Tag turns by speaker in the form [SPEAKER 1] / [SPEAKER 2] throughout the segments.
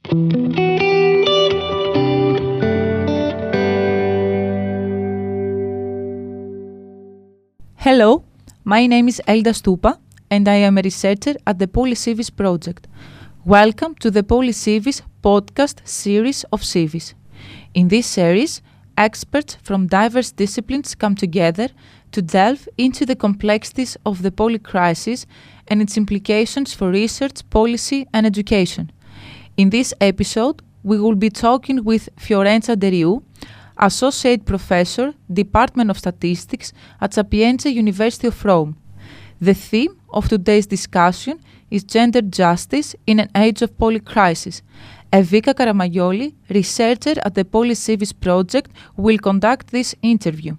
[SPEAKER 1] Hello, my name is Elda Stupa and I am a researcher at the PolyCIVIS project. Welcome to the PolyCIVIS podcast series of CIVIS. In this series, experts from diverse disciplines come together to delve into the complexities of the polycrisis and its implications for research, policy and education. In this episode, we will be talking with Fiorenza Deriu, Associate Professor, Department of Statistics at Sapienza, University of Rome. The theme of today's discussion is gender justice in an age of polycrisis. Evika Karamagioli, researcher at the PolyCIVIS project, will conduct this interview.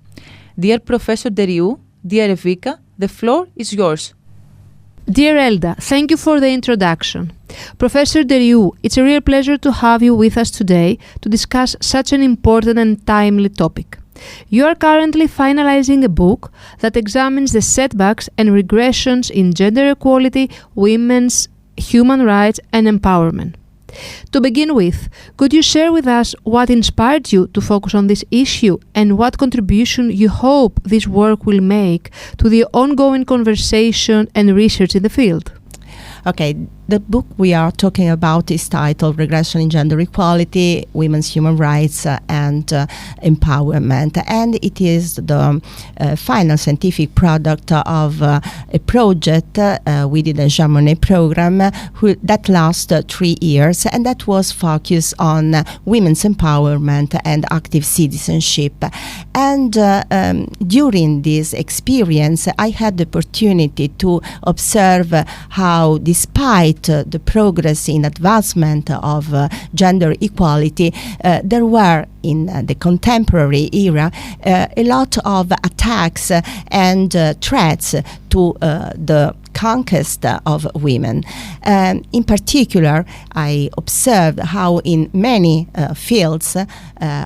[SPEAKER 1] Dear Professor Deriu, dear Evika, the floor is yours.
[SPEAKER 2] Dear Elda, thank you for the introduction. Professor Deriu, it's a real pleasure to have you with us today to discuss such an important and timely topic. You are currently finalizing a book that examines the setbacks and regressions in gender equality, women's human rights and empowerment. To begin with, could you share with us what inspired you to focus on this issue and what contribution you hope this work will make to the ongoing conversation and research in the field?
[SPEAKER 3] Okay, the book we are talking about is titled Regression in Gender Equality, Women's Human Rights and Empowerment. And it is the final scientific product of a project within the Jean Monnet program that lasted 3 years, and that was focused on women's empowerment and active citizenship. And during this experience, I had the opportunity to observe how, despite the progress in advancement of gender equality, there were in the contemporary era a lot of attacks and threats to the conquest of women. In particular, I observed how in many fields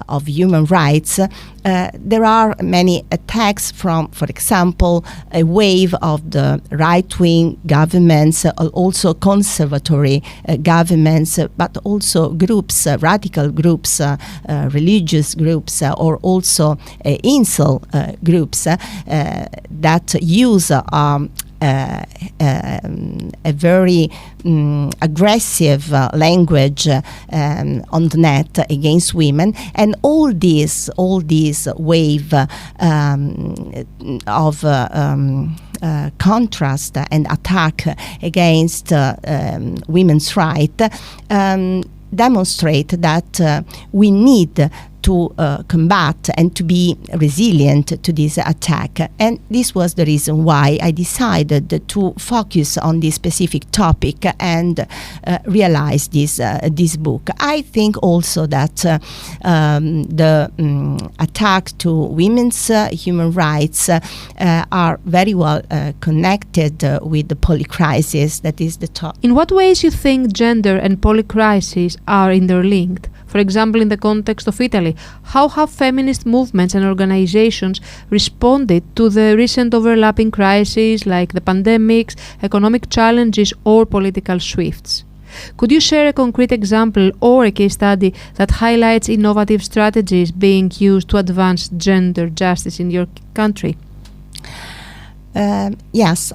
[SPEAKER 3] of human rights there are many attacks from, for example, a wave of the right-wing governments, also conservatory governments, but also groups, radical groups, religious groups, or also incel groups that use a very aggressive language on the net against women, and all these wave of contrast and attack against women's rights demonstrate that we need to combat and to be resilient to this attack. And this was the reason why I decided to focus on this specific topic and realize this book. I think also that the attack to women's human rights are very well connected with the polycrisis that is the top.
[SPEAKER 2] In what ways you think gender and polycrisis are interlinked? For example, in the context of Italy, how have feminist movements and organizations responded to the recent overlapping crises like the pandemics, economic challenges, or political shifts? Could you share a concrete example or a case study that highlights innovative strategies being used to advance gender justice in your country?
[SPEAKER 3] Yes.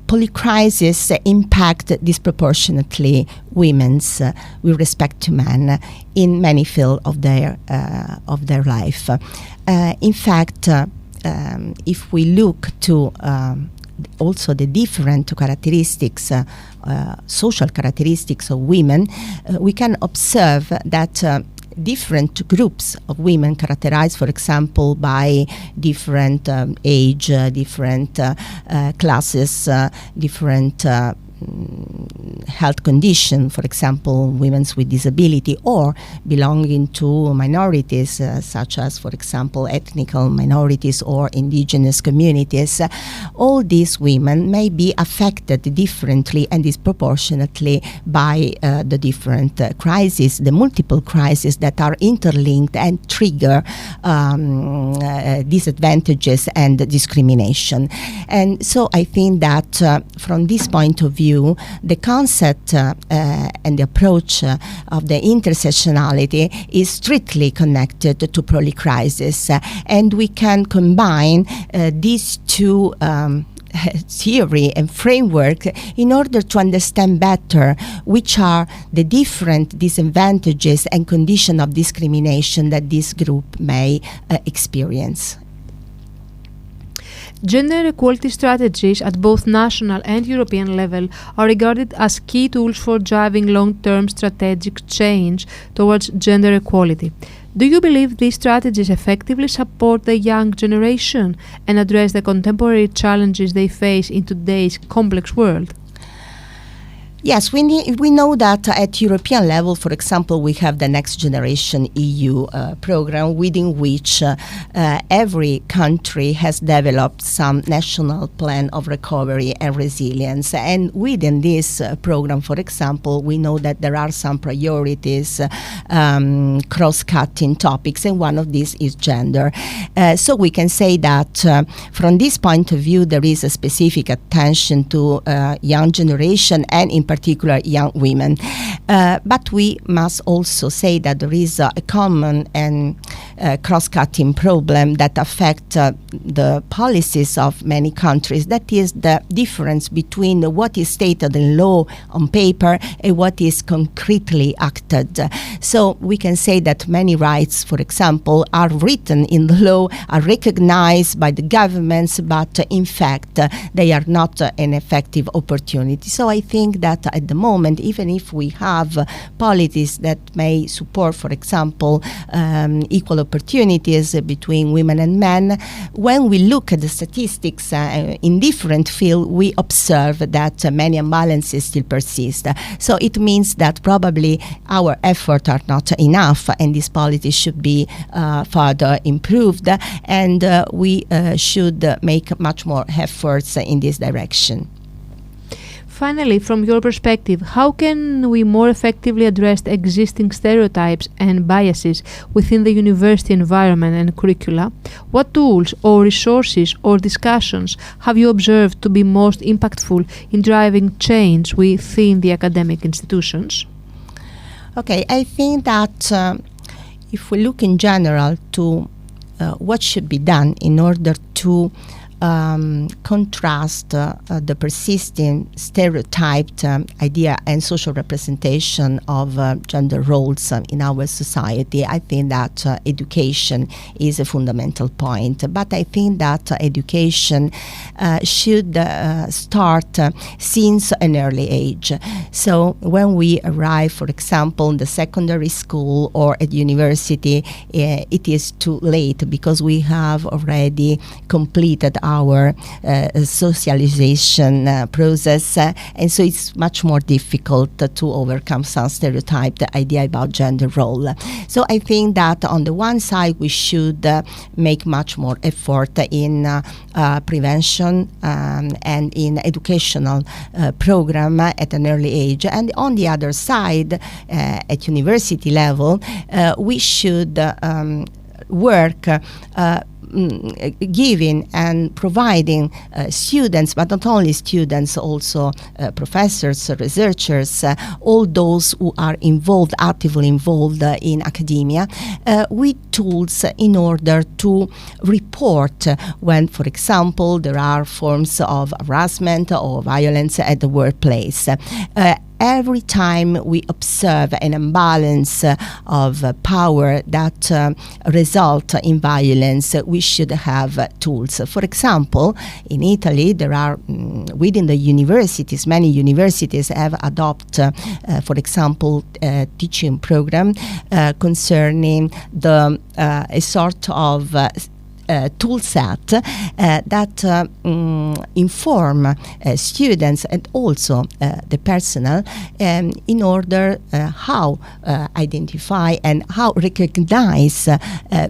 [SPEAKER 3] Polycrisis impact disproportionately women's with respect to men in many fields of their life. In fact, if we look to also the different characteristics, social characteristics of women, we can observe that different groups of women characterized, for example, by different age, different classes, different health condition, for example, women with disability, or belonging to minorities, such as, for example, ethnic minorities or indigenous communities. All these women may be affected differently and disproportionately by the different crises, the multiple crises that are interlinked and trigger disadvantages and discrimination. And so I think that from this point of view, view, the concept and the approach of the intersectionality is strictly connected to polycrisis, and we can combine these two theory and framework in order to understand better which are the different disadvantages and conditions of discrimination that this group may experience.
[SPEAKER 2] Gender equality strategies at both national and European level are regarded as key tools for driving long-term strategic change towards gender equality. Do you believe these strategies effectively support the young generation and address the contemporary challenges they face in today's complex world?
[SPEAKER 3] Yes, we know that at European level, for example, we have the Next Generation EU program, within which every country has developed some national plan of recovery and resilience. And within this program, for example, we know that there are some priorities, cross-cutting topics, and one of these is gender. So we can say that from this point of view, there is a specific attention to young generation and in particular young women. But we must also say that there is a common and cross-cutting problem that affect the policies of many countries. That is the difference between what is stated in law on paper and what is concretely acted. So we can say that many rights, for example, are written in the law, are recognized by the governments, but in fact they are not an effective opportunity. So I think that at the moment, even if we have policies that may support, for example, equal opportunities between women and men, when we look at the statistics in different fields, we observe that many imbalances still persist. So it means that probably our efforts are not enough, and this policy should be further improved, and we should make much more efforts in this direction.
[SPEAKER 2] Finally, from your perspective, how can we more effectively address the existing stereotypes and biases within the university environment and curricula? What tools or resources or discussions have you observed to be most impactful in driving change within the academic institutions?
[SPEAKER 3] Okay, I think that if we look in general to what should be done in order to contrast the persisting stereotyped idea and social representation of gender roles in our society, I think that education is a fundamental point. But I think that education should start since an early age. So when we arrive, for example, in the secondary school or at university, it is too late because we have already completed our socialization process, and so it's much more difficult to overcome some stereotyped idea about gender role. So I think that on the one side we should make much more effort in prevention and in educational program at an early age, and on the other side at university level we should work giving and providing students, but not only students, also professors, researchers, all those who are involved, actively involved in academia, with tools in order to report when, for example, there are forms of harassment or violence at the workplace. Every time we observe an imbalance of power that result in violence, we should have tools. For example, in Italy, there are within the universities, many universities have adopted, for example, a teaching program concerning the a sort of tool set that inform students and also the personnel in order how identify and how recognize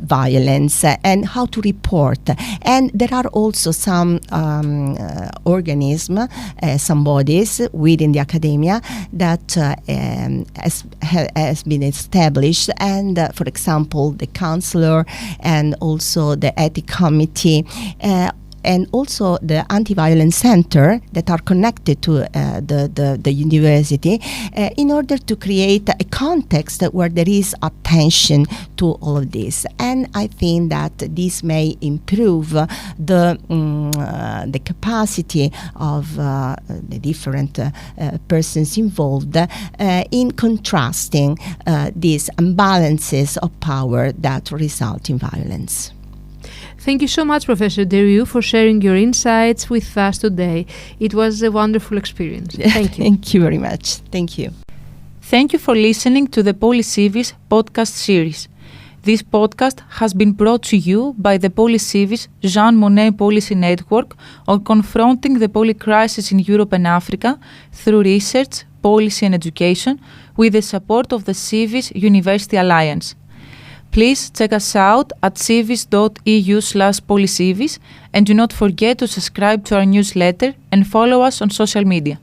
[SPEAKER 3] violence and how to report. And there are also some organisms, some bodies within the academia that has been established, and for example the counselor and also the ethics committee and also the anti-violence center that are connected to the university in order to create a context where there is attention to all of this. And I think that this may improve the capacity of the different persons involved in contrasting these imbalances of power that result in violence.
[SPEAKER 2] Thank you so much, Professor Deriu, for sharing your insights with us today. It was a wonderful experience. Thank you.
[SPEAKER 3] Thank you very much. Thank you.
[SPEAKER 1] Thank you for listening to the PolyCIVIS podcast series. This podcast has been brought to you by the PolyCIVIS Jean Monnet Policy Network on confronting the polycrisis in Europe and Africa through research, policy and education with the support of the CIVIS University Alliance. Please check us out at civis.eu/polycivis and do not forget to subscribe to our newsletter and follow us on social media.